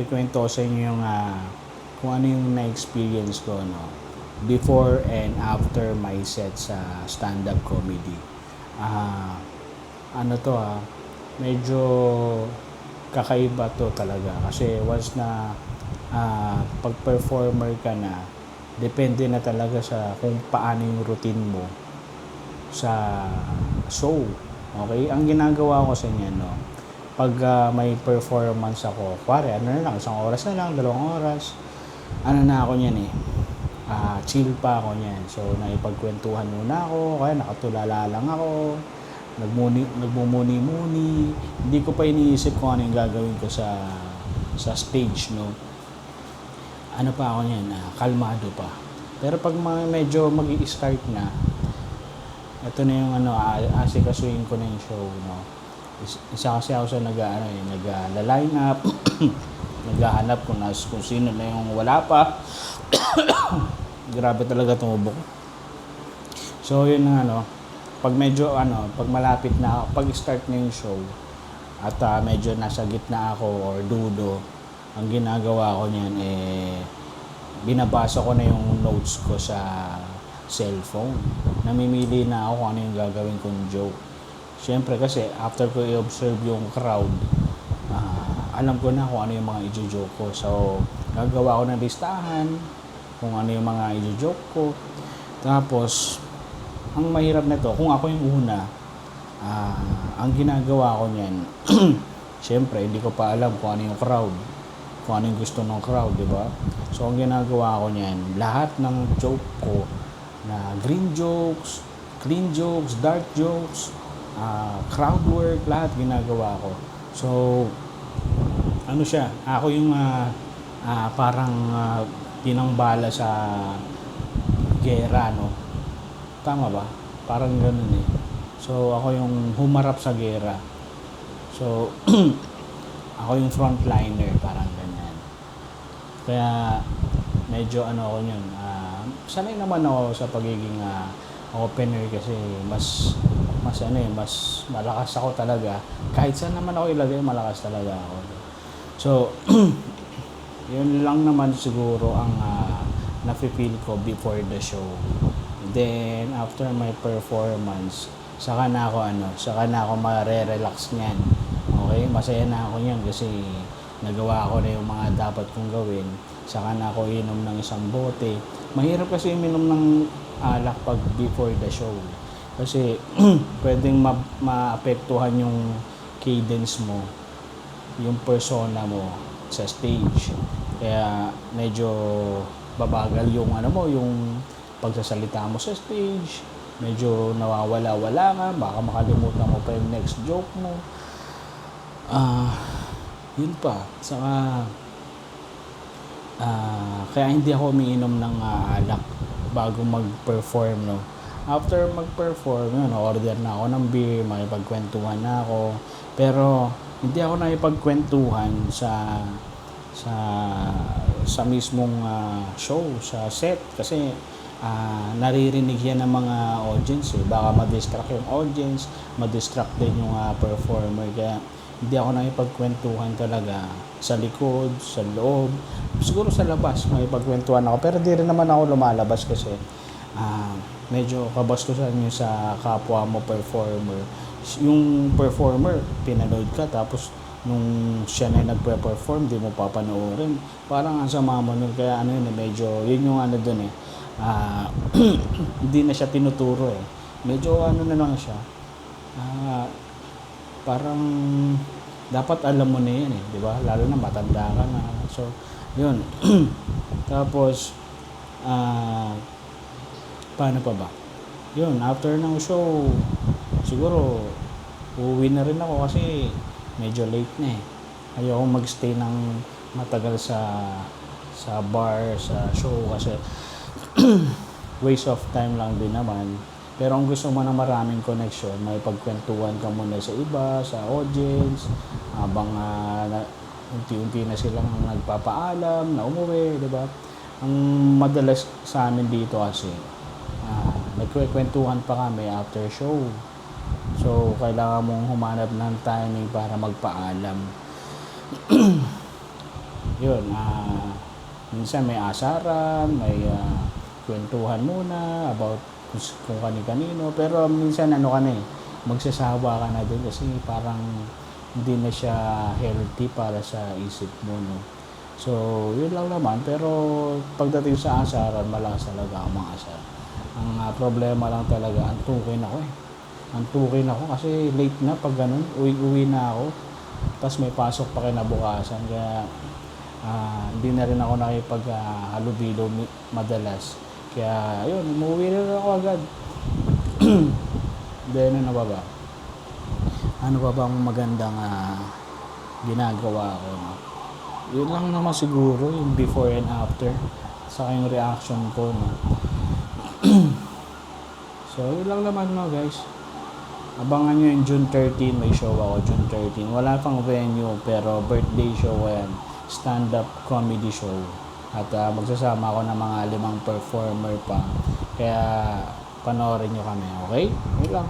Ikwento ko sa inyo yung kung ano yung na-experience ko before and after my set sa stand-up comedy. Ah, ano to medyo kakaiba to talaga kasi once na pag-performer ka na, depende na talaga sa kung paano yung routine mo sa show. Okay? Ang ginagawa ko sa inyo, pag may performance ako, kuwari, isang oras na lang, 2 oras, na ako niyan chill pa ako niyan. So, naipagkwentuhan muna ako, kaya nakatulala lang ako, nagmumuni-muni, hindi ko pa iniisip kung ano yung gagawin ko sa stage, no? Ano pa ako niyan, kalmado pa. Pero pag medyo mag-i-start na, ito na yung asikasuhin ko na yung show, no? Isa kasi ako sa nag-line up, naghahanap kung sino na yung wala pa. Grabe talaga tumubo ko. So, yun na pag medyo pag malapit na, pag start na yung show, at medyo nasa gitna ako or dulo, ang ginagawa ko niyan binabasa ko na yung notes ko sa cellphone. Namimili na ako kung ano yung gagawin kong joke. Siyempre kasi after ko i-observe yung crowd, alam ko na kung ano yung mga i-joke ko. So, gagawa ko ng listahan kung ano yung mga i-joke ko. Tapos, ang mahirap na to, kung ako yung una, ang ginagawa ko niyan, siyempre, hindi ko pa alam kung ano yung crowd, kung ano yung gusto ng crowd, di ba? So, ang ginagawa ko niyan, lahat ng joke ko, na green jokes, clean jokes, dark jokes, crowd work, lahat ginagawa ko. So, ano siya, ako yung parang pinangbala sa gera, no? Tama ba? Parang ganun So, ako yung humarap sa gera. So, ako yung frontliner, parang ganyan. Kaya, medyo ako yun. Sanay naman ako sa pagiging opener kasi mas malakas ako talaga. Kahit saan naman ako ilagay, malakas talaga ako. So, yun lang naman siguro ang nafe-feel ko before the show. Then, after my performance, saka na ako mare-relax niyan. Okay? Masaya na ako niyan kasi nagawa ko na yung mga dapat kong gawin. Saka na ako inom ng isang bote. Mahirap kasi uminom ng alak pag before the show. Kasi pwedeng maapektuhan yung cadence mo, yung persona mo sa stage. Kaya medyo babagal yung yung pagsasalita mo sa stage. Medyo nawawala-wala ka, baka makalimutan mo pa yung next joke mo. Yun pa. Saka kaya hindi ako umiinom ng alak bago mag-perform, no. After mag-perform, order na ako ng beer, makipagkwentuhan na ako. Pero hindi ako nakipagkwentuhan sa mismong show, sa set kasi naririnig yan ng mga audience baka ma-distract yung audience, ma-distract din yung performer. Kaya hindi ako nakipagkwentuhan talaga sa likod, sa loob, siguro sa labas makipagkwentuhan ako, pero di rin naman ako lumalabas kasi medyo kabastusan yung sa kapwa mo performer. Yung performer pinanood ka, tapos nung siya na nagpe-perform di mo papanoorin, parang ang sama mo nun. Kaya medyo yun yung dun hindi na siya tinuturo medyo na lang siya, parang dapat alam mo na yan di ba, lalo na matanda ka na. So yun. Tapos paano pa ba yun, after ng show siguro uuwi na rin ako kasi medyo late na ayoko magstay ng matagal sa bar, sa show kasi waste of time lang din naman. Pero ang gusto mo ng maraming connection, may pagkwentuhan ka muna sa iba, sa audience, habang unti-unti na silang nagpapaalam na umuwi, di ba? Ang madalas sa amin dito kasi nagkwentuhan pa kami after show. So, kailangan mong humanap ng timing para magpaalam. yun, minsan may asaran, may kwentuhan muna about kung kani-kanino. Pero minsan ano ka na eh, magsasawa ka na din kasi parang hindi na siya healthy para sa isip mo, no? So, yun lang naman. Pero pagdating sa asaran, malakas talaga ang mga asar. Ang problema lang talaga, antukin ako eh. Antukin ako kasi late na pag ganun, uwi na ako. Tapos may pasok pa kinabukasan, kaya hindi na rin ako nakipag-halubilo madalas. Kaya yun, umuwi na rin ako agad. Then ano ba? Ano ba bang magandang ginagawa ko? No? Yun lang naman siguro, yung before and after. Saka yung reaction ko. No? So yun lang naman no guys. Abangan nyo yung June 13, may show ako June 13. Wala pang venue pero birthday show yan. Stand-up comedy show. At magsasama ako ng mga 5 performer pa. Kaya panoorin nyo kami, okay? Yun lang.